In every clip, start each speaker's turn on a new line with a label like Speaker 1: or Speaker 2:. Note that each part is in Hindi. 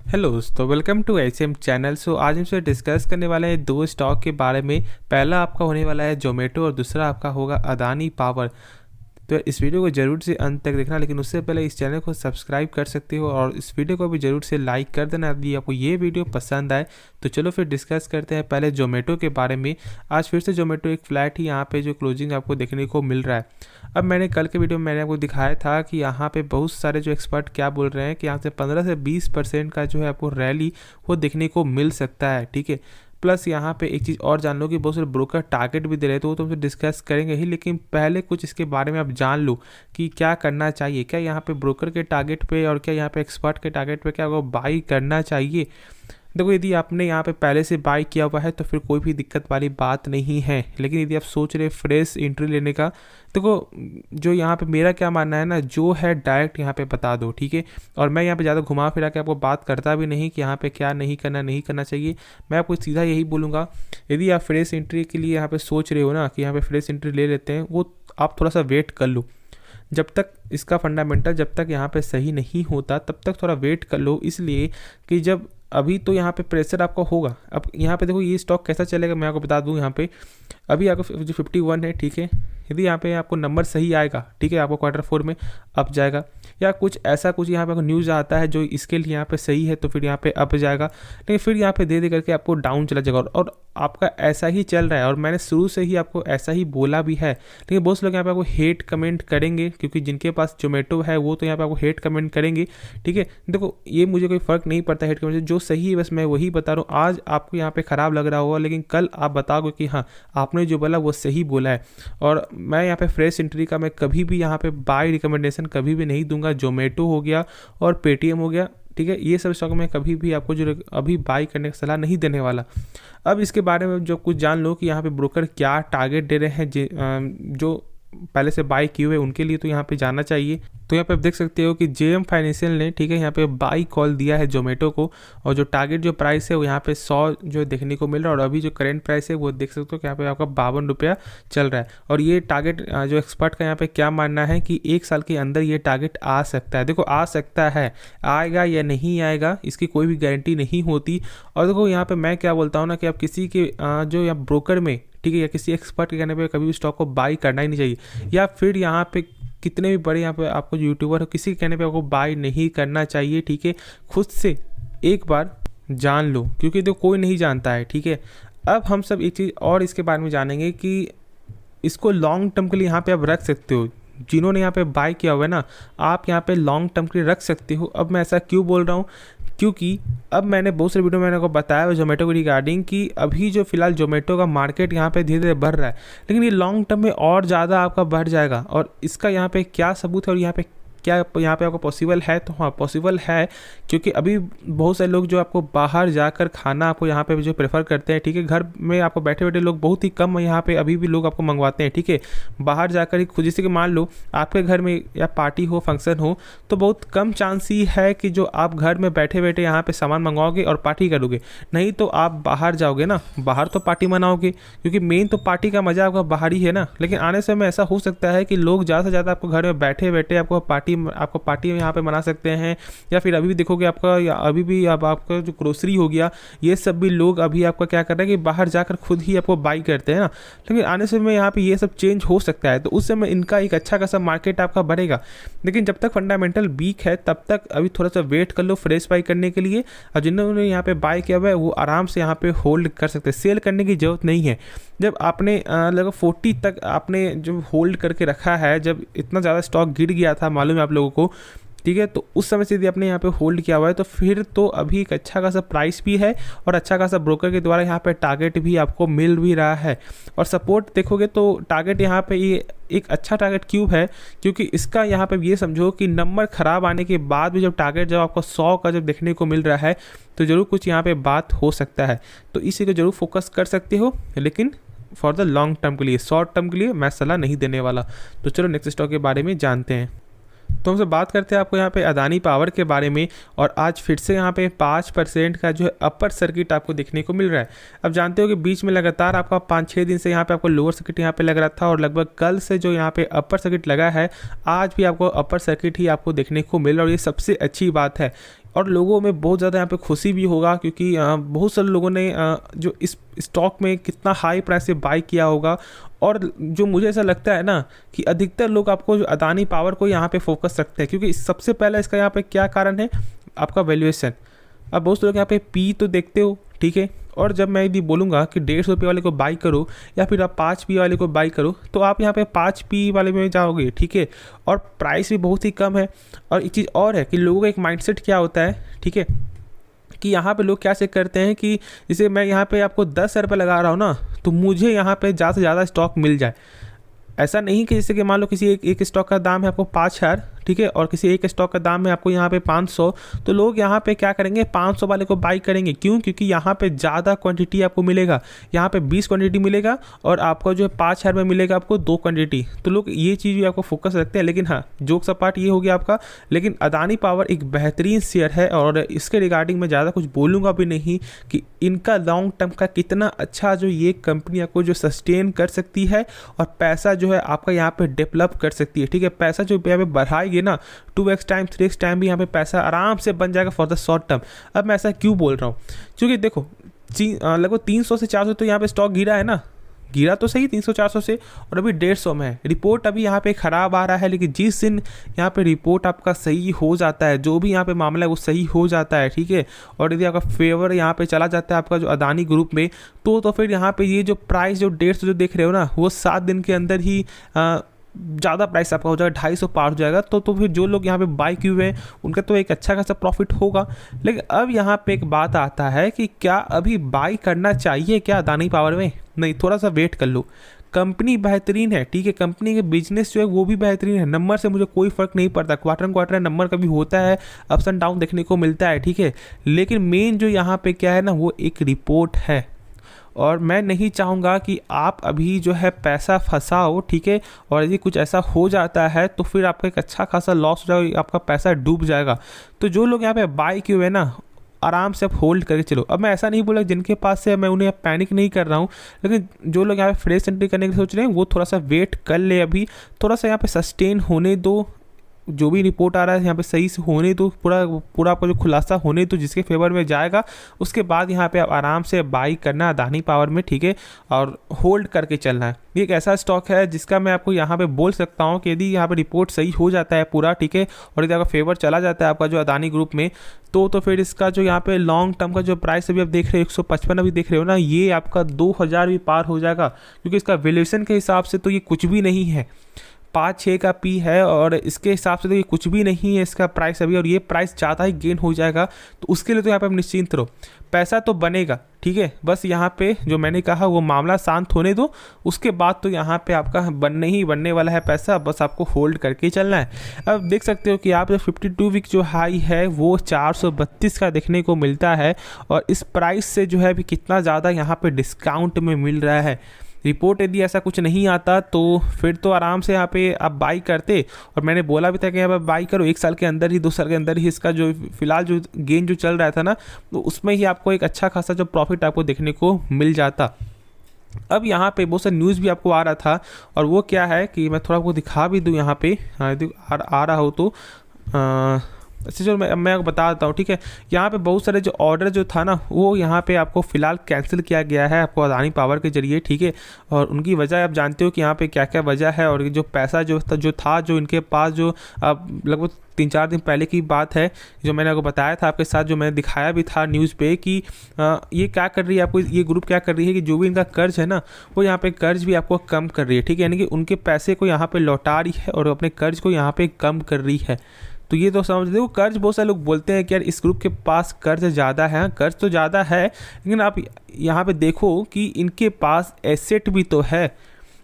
Speaker 1: हेलो दोस्तों, वेलकम टू एचएम चैनल। आज हमसे डिस्कस करने वाले हैं दो स्टॉक के बारे में। पहला आपका होने वाला है जोमेटो और दूसरा आपका होगा अदानी पावर। तो इस वीडियो को जरूर से अंत तक देखना, लेकिन उससे पहले इस चैनल को सब्सक्राइब कर सकते हो और इस वीडियो को भी जरूर से लाइक कर देना यदि आपको ये वीडियो पसंद आए। तो चलो फिर डिस्कस करते हैं पहले जोमेटो के बारे में। आज फिर से जोमेटो एक फ्लैट ही यहाँ पे जो क्लोजिंग आपको देखने को मिल रहा है। अब मैंने कल के वीडियो में मैंने आपको दिखाया था कि यहाँ पे बहुत सारे जो एक्सपर्ट क्या बोल रहे हैं कि यहाँ से 15 से 20% का जो है आपको रैली वो देखने को मिल सकता है। ठीक है, प्लस यहाँ पे एक चीज़ और जान लो कि बहुत सारे ब्रोकर टारगेट भी दे रहे हैं, तो वो तुमसे डिस्कस करेंगे ही, लेकिन पहले कुछ इसके बारे में आप जान लो कि क्या करना चाहिए। क्या यहाँ पे ब्रोकर के टारगेट पे और क्या यहाँ पे एक्सपर्ट के टारगेट पे क्या वो बाई करना चाहिए। देखो, यदि आपने यहाँ पे पहले से बाई किया हुआ है तो फिर कोई भी दिक्कत वाली बात नहीं है, लेकिन यदि आप सोच रहे फ्रेश एंट्री लेने का, देखो जो यहाँ पे मेरा क्या मानना है ना, जो है डायरेक्ट यहाँ पे बता दो। ठीक है, और मैं यहाँ पे ज़्यादा घुमा फिरा के आपको बात करता भी नहीं कि यहाँ पे क्या नहीं करना चाहिए। मैं आपको सीधा यही बोलूँगा, यदि आप फ्रेश एंट्री के लिए यहाँ पे सोच रहे हो ना कि यहाँ पे फ्रेश एंट्री ले लेते हैं, वो आप थोड़ा सा वेट कर लो। जब तक इसका फंडामेंटल जब तक यहाँ पे सही नहीं होता तब तक थोड़ा वेट कर लो, इसलिए कि जब अभी तो यहाँ पे प्रेशर आपका होगा। अब यहाँ पे देखो ये स्टॉक कैसा चलेगा मैं आपको बता दूँ। यहाँ पे अभी आपको जो 51 है, ठीक है, यदि यहाँ पे आपको नंबर सही आएगा, ठीक है, आपको क्वार्टर 4 में अप जाएगा, या कुछ ऐसा कुछ यहाँ पे आपको न्यूज़ आता है जो इसके लिए यहाँ पे सही है तो फिर यहाँ पे अप जाएगा, लेकिन फिर यहाँ पे दे करके आपको डाउन चला जाएगा। और आपका ऐसा ही चल रहा है और मैंने शुरू से ही आपको ऐसा ही बोला भी है, लेकिन बहुत से लोग यहाँ पे आपको हेट कमेंट करेंगे, क्योंकि जिनके पास जोमेटो है वो तो यहाँ पे आपको हेट कमेंट करेंगे। ठीक है, देखो ये मुझे कोई फ़र्क नहीं पड़ता हेट कमेंट से, जो सही है बस मैं वही बता रहा हूँ। आज आपको यहाँ पे ख़राब लग रहा होगा, लेकिन कल आप बताओगे कि हाँ आपने जो बोला वो सही बोला है। और मैं यहाँ पे फ्रेश एंट्री का मैं कभी भी यहाँ पे बाय रिकमेंडेशन कभी भी नहीं दूंगा। जोमेटो हो गया और पेटीएम हो गया, ठीक है, ये सब स्टॉक में कभी भी आपको जो अभी बाई करने की सलाह नहीं देने वाला। अब इसके बारे में जो कुछ जान लो कि यहाँ पे ब्रोकर क्या टारगेट दे रहे हैं जो पहले से बाई किए हुए उनके लिए, तो यहाँ पे जाना चाहिए। तो यहाँ पे आप देख सकते हो कि जेएम फाइनेंशियल ने, ठीक है, यहाँ पे बाई कॉल दिया है जोमेटो को, और जो टारगेट जो प्राइस है वो यहाँ पे 100 जो देखने को मिल रहा है, और अभी जो करंट प्राइस है वो देख सकते हो कि यहाँ पे आपका 52 रुपया चल रहा है। और ये टारगेट जो एक्सपर्ट का यहाँ पे क्या मानना है कि 1 साल के अंदर ये टारगेट आ सकता है। देखो आ सकता है, आएगा या नहीं आएगा इसकी कोई भी गारंटी नहीं होती। और देखो यहाँ पे मैं क्या बोलता हूँ ना कि आप किसी के जो यहाँ ब्रोकर में, ठीक है, या किसी एक्सपर्ट के कहने पे कभी भी स्टॉक को बाई करना ही नहीं चाहिए, या फिर यहाँ पे कितने भी बड़े यहाँ पे आपको यूट्यूबर हो किसी के कहने पे आपको बाई नहीं करना चाहिए। ठीक है, खुद से एक बार जान लो, क्योंकि तो कोई नहीं जानता है। ठीक है, अब हम सब एक चीज़ और इसके बारे में जानेंगे कि इसको लॉन्ग टर्म के लिए यहाँ पे आप रख सकते हो। जिन्होंने यहाँ पे बाई किया हुआ है ना, आप यहाँ पे लॉन्ग टर्म के लिए रख सकते हो। अब मैं ऐसा क्यों बोल रहा हूँ, क्योंकि अब मैंने बहुत सारे वीडियो में मैंने आपको बताया जोमेटो के रिगार्डिंग कि अभी जो फिलहाल जोमेटो का मार्केट यहाँ पे धीरे धीरे बढ़ रहा है, लेकिन ये लॉन्ग टर्म में और ज़्यादा आपका बढ़ जाएगा। और इसका यहाँ पे क्या सबूत है और यहाँ पे क्या यहाँ पे आपको पॉसिबल है, तो हाँ पॉसिबल है, क्योंकि अभी बहुत सारे लोग जो आपको बाहर जाकर खाना आपको यहाँ पे जो प्रेफर करते हैं, ठीक है, घर में आपको बैठे बैठे लोग बहुत ही कम यहाँ पे अभी भी लोग आपको मंगवाते हैं। ठीक है, बाहर जाकर ही खुद, जैसे कि मान लो आपके घर में या पार्टी हो, फंक्शन हो, तो बहुत कम चांस ही है कि जो आप घर में बैठे बैठे यहाँ पे सामान मंगवाओगे और पार्टी करोगे। नहीं तो आप बाहर जाओगे ना, बाहर तो पार्टी मनाओगे, क्योंकि मेन तो पार्टी का मज़ा आपका बाहर ही है ना। लेकिन आने समय ऐसा हो सकता है कि लोग ज़्यादा से ज़्यादा आपको घर में बैठे बैठे आपको पार्टी यहाँ पे मना सकते हैं, या फिर अभी भी देखोगे आपका, या अभी भी अब आपका जो ग्रोसरी हो गया, ये सब भी लोग अभी आपका क्या कर रहे हैं कि बाहर जाकर खुद ही आपको बाई करते हैं ना। लेकिन आने समय में यहाँ पे ये सब चेंज हो सकता है, तो उस समय इनका एक अच्छा खासा मार्केट आपका बढ़ेगा। लेकिन जब तक फंडामेंटल वीक है तब तक अभी थोड़ा सा वेट कर लो फ्रेश बाई करने के लिए। और जिन्होंने यहाँ पे बाई किया हुआ है वो आराम से यहाँ पे होल्ड कर सकते हैं, सेल करने की जरूरत नहीं है। जब आपने लगभग 40 तक आपने जो होल्ड करके रखा है, जब इतना ज़्यादा स्टॉक गिर गया था मालूम है आप लोगों को, ठीक है, तो उस समय से यदि आपने यहाँ पे होल्ड किया हुआ है तो फिर तो अभी एक अच्छा खासा प्राइस भी है और अच्छा खासा ब्रोकर के द्वारा यहाँ पे टारगेट भी आपको मिल भी रहा है। और सपोर्ट देखोगे तो टारगेट यहाँ पे ये एक अच्छा टारगेट क्यों है, क्योंकि इसका यहाँ पे ये समझो कि नंबर ख़राब आने के बाद भी जब टारगेट जब आपको 100 का जब देखने को मिल रहा है तो ज़रूर कुछ यहाँ पे बात हो सकता है। तो इसी को ज़रूर फोकस कर सकते हो, लेकिन फॉर द लॉन्ग टर्म के लिए, शॉर्ट टर्म के लिए मैं सलाह नहीं देने वाला। तो चलो नेक्स्ट स्टॉक के बारे में जानते हैं। तो हमसे बात करते हैं आपको यहाँ पे अदानी पावर के बारे में, और आज फिर से यहाँ पे 5% का जो है अपर सर्किट आपको देखने को मिल रहा है। अब जानते हो कि बीच में लगातार आपका 5-6 दिन से यहाँ पे आपको लोअर सर्किट यहाँ पे लग रहा था, और लगभग कल से जो यहाँ पे अपर सर्किट लगा है, आज भी आपको अपर सर्किट ही आपको देखने को मिल रहा है, और ये सबसे अच्छी बात है। और लोगों में बहुत ज़्यादा यहाँ पे खुशी भी होगा, क्योंकि बहुत सारे लोगों ने जो इस स्टॉक में कितना हाई प्राइस से बाई किया होगा। और जो मुझे ऐसा लगता है ना कि अधिकतर लोग आपको जो अदानी पावर को यहाँ पे फोकस रखते हैं, क्योंकि सबसे पहला इसका यहाँ पे क्या कारण है, आपका वैल्यूएशन। अब बहुत से लोग यहाँ पे पी तो देखते हो, ठीक है, और जब मैं यदि बोलूँगा कि 150 रुपये वाले को बाई करो या फिर आप 5 पी वाले को बाई करो, तो आप यहाँ पे 5 पी वाले में जाओगे, ठीक है, और प्राइस भी बहुत ही कम है। और एक चीज़ और है कि लोगों का एक माइंडसेट क्या होता है, ठीक है, कि यहाँ पे लोग क्या चेक करते हैं कि जैसे मैं यहाँ पे आपको 10 रुपये लगा रहा हूँ ना, तो मुझे यहाँ पे ज़्यादा से ज़्यादा स्टॉक मिल जाए। ऐसा नहीं कि जैसे कि मान लो किसी एक स्टॉक का दाम है आपको 5,000, ठीक है, और किसी एक स्टॉक का दाम है आपको यहाँ पे 500, तो लोग यहाँ पे क्या करेंगे, 500 वाले को बाई करेंगे। क्यों? क्योंकि यहाँ पे ज़्यादा क्वांटिटी आपको मिलेगा, यहाँ पे 20 क्वांटिटी मिलेगा और आपको जो है 5,000 में मिलेगा आपको 2 क्वांटिटी। तो लोग ये चीज़ भी आपको फोकस रखते हैं। लेकिन हाँ, जोक सा पार्ट ये हो गया आपका, लेकिन अदानी पावर एक बेहतरीन शेयर है और इसके रिगार्डिंग मैं ज़्यादा कुछ बोलूँगा भी नहीं कि इनका लॉन्ग टर्म का कितना अच्छा जो ये कंपनी आपको जो सस्टेन कर सकती है और पैसा जो है आपका यहाँ पे डेवलप कर सकती है, ठीक है। पैसा जो यहाँ पे बढ़ाएगी ना, 2x टाइम 3x टाइम भी यहाँ पे पैसा आराम से बन जाएगा फॉर द शॉर्ट टर्म। अब मैं ऐसा क्यों बोल रहा हूँ, क्योंकि देखो लगभग 300 से 400 तो यहाँ पे स्टॉक गिरा है ना, गिरा तो सही 300-400 से, और अभी 150 में है। रिपोर्ट अभी यहाँ पे ख़राब आ रहा है, लेकिन जिस दिन यहाँ पे रिपोर्ट आपका सही हो जाता है, जो भी यहाँ पे मामला है वो सही हो जाता है, ठीक है, और यदि आपका फेवर यहाँ पे चला जाता है आपका जो अदानी ग्रुप में, तो फिर यहाँ पे ये जो प्राइस जो 150 जो देख रहे हो ना, वो 7 दिन के अंदर ही ज़्यादा प्राइस आपका हो जाएगा, 250 पार हो जाएगा। तो फिर जो लोग यहाँ पे बाई किए हुए हैं उनका तो एक अच्छा खासा प्रॉफिट होगा। लेकिन अब यहाँ पे एक बात आता है कि क्या अभी बाई करना चाहिए क्या अदानी पावर में? नहीं, थोड़ा सा वेट कर लो। कंपनी बेहतरीन है, ठीक है, कंपनी के बिजनेस जो है वो भी बेहतरीन है। नंबर से मुझे कोई फ़र्क नहीं पड़ता, क्वार्टर नंबर कभी होता है, अप्स एंड डाउन देखने को मिलता है, ठीक है, लेकिन मेन जो यहाँ पे क्या है ना, वो एक रिपोर्ट है। और मैं नहीं चाहूँगा कि आप अभी जो है पैसा फंसाओ, ठीक है, और यदि कुछ ऐसा हो जाता है तो फिर आपका एक अच्छा खासा लॉस हो जाएगा, आपका पैसा डूब जाएगा। तो जो लोग यहाँ पे बाई किए हुए ना, आराम से आप होल्ड करके चलो। अब मैं ऐसा नहीं बोला जिनके पास से मैं उन्हें पैनिक नहीं कर रहा हूँ, लेकिन जो लोग यहाँ पे फ्रेश एंट्री करने की सोच रहे हैं वो थोड़ा सा वेट कर ले, अभी थोड़ा सा यहाँ पे सस्टेन होने दो, जो भी रिपोर्ट आ रहा है यहाँ पे सही से होने दो, पूरा आपका जो खुलासा होने दो जिसके फेवर में जाएगा, उसके बाद यहाँ पे आप आराम से बाई करना अदानी पावर में, ठीक है, और होल्ड करके चलना है। ये एक ऐसा स्टॉक है जिसका मैं आपको यहाँ पे बोल सकता हूँ कि यदि यहाँ पे रिपोर्ट सही हो जाता है पूरा, ठीक है, और यदि आपका फेवर चला जाता है आपका जो अदानी ग्रुप में, तो फिर इसका जो यहाँ पे लॉन्ग टर्म का जो प्राइस अभी आप देख रहे हो 155 अभी देख रहे हो ना, ये आपका 2000 भी पार हो जाएगा, क्योंकि इसका वैल्यूएशन के हिसाब से तो ये कुछ भी नहीं है। 5-6 का पी है और इसके हिसाब से तो ये कुछ भी नहीं है इसका प्राइस अभी, और ये प्राइस ज़्यादा ही गेन हो जाएगा। तो उसके लिए तो यहाँ पे आप निश्चिंत रहो, पैसा तो बनेगा, ठीक है, बस यहाँ पे जो मैंने कहा वो मामला शांत होने दो, उसके बाद तो यहाँ पे आपका बनने वाला है पैसा, बस आपको होल्ड करके चलना है। अब देख सकते हो कि आप जो 52 वीक जो हाई है वो 432 का देखने को मिलता है, और इस प्राइस से जो है अभी कितना ज़्यादा यहाँ पे डिस्काउंट में मिल रहा है। रिपोर्ट यदि ऐसा कुछ नहीं आता तो फिर तो आराम से यहाँ पे आप बाई करते, और मैंने बोला भी था कि यहाँ पर बाई करो, 1 साल के अंदर ही 2 साल के अंदर ही इसका जो फिलहाल जो गेन जो चल रहा था ना, तो उसमें ही आपको एक अच्छा खासा जो प्रॉफिट आपको देखने को मिल जाता। अब यहाँ पे बहुत सा न्यूज़ भी आपको आ रहा था, और वो क्या है कि मैं थोड़ा आपको दिखा भी दूँ यहाँ पे, आ रहा हो तो अच्छा चलो मैं आपको बता देता हूँ, ठीक है। यहाँ पे बहुत सारे जो ऑर्डर जो था ना, वो यहाँ पे आपको फ़िलहाल कैंसिल किया गया है आपको अदानी पावर के जरिए, ठीक है, और उनकी वजह आप जानते हो कि यहाँ पे क्या क्या वजह है, और जो पैसा जो था जो इनके पास जो अब लगभग 3-4 दिन पहले की बात है, जो मैंने आपको बताया था आपके साथ, जो मैंने दिखाया भी था न्यूज़ पे कि ये क्या कर रही है, आपको ये ग्रुप क्या कर रही है कि जो भी इनका कर्ज है ना, वो यहाँ पे कर्ज भी आपको कम कर रही है, ठीक है, यानी कि उनके पैसे को यहाँ पे लौटा रही है और अपने कर्ज को यहाँ पे कम कर रही है। तो ये तो समझ देखो, कर्ज बहुत सारे लोग बोलते हैं कि यार इस ग्रुप के पास कर्ज ज़्यादा है, कर्ज तो ज़्यादा है, लेकिन आप यहाँ पे देखो कि इनके पास एसेट भी तो है।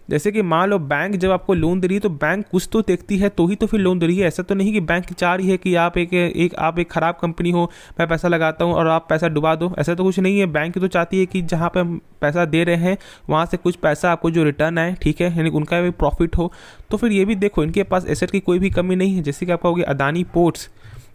Speaker 1: जैसे कि मान लो बैंक जब आपको लोन दे रही है तो बैंक कुछ तो देखती है तो ही तो फिर लोन दे रही है। ऐसा तो नहीं कि बैंक चाह रही है कि आप एक ख़राब कंपनी हो, मैं पैसा लगाता हूँ और आप पैसा डुबा दो, ऐसा तो कुछ नहीं है। बैंक तो चाहती है कि जहाँ पे हम पैसा दे रहे हैं वहाँ से कुछ पैसा आपको जो रिटर्न आए, ठीक है, यानी उनका भी प्रॉफिट हो। तो फिर ये भी देखो, इनके पास एसेट की कोई भी कमी नहीं है। जैसे कि आपका हो गया अदानी पोर्ट्स,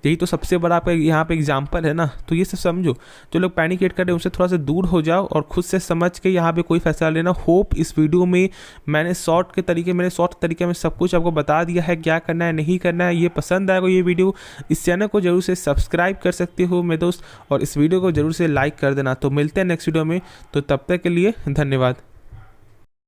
Speaker 1: यही तो सबसे बड़ा आपका यहाँ पे एग्जाम्पल है ना। तो ये सब समझो, जो लोग पैनिकेट कर रहे हैं उनसे थोड़ा सा दूर हो जाओ और खुद से समझ के यहाँ पे कोई फैसला लेना। होप इस वीडियो में मैंने शॉर्ट तरीके में सब कुछ आपको बता दिया है, क्या करना है नहीं करना है। ये पसंद आएगा ये वीडियो, इस चैनल को जरूर से सब्सक्राइब कर सकते हो मेरे दोस्त, और इस वीडियो को जरूर से लाइक कर देना। तो मिलते हैं नेक्स्ट वीडियो में, तो तब तक के लिए धन्यवाद।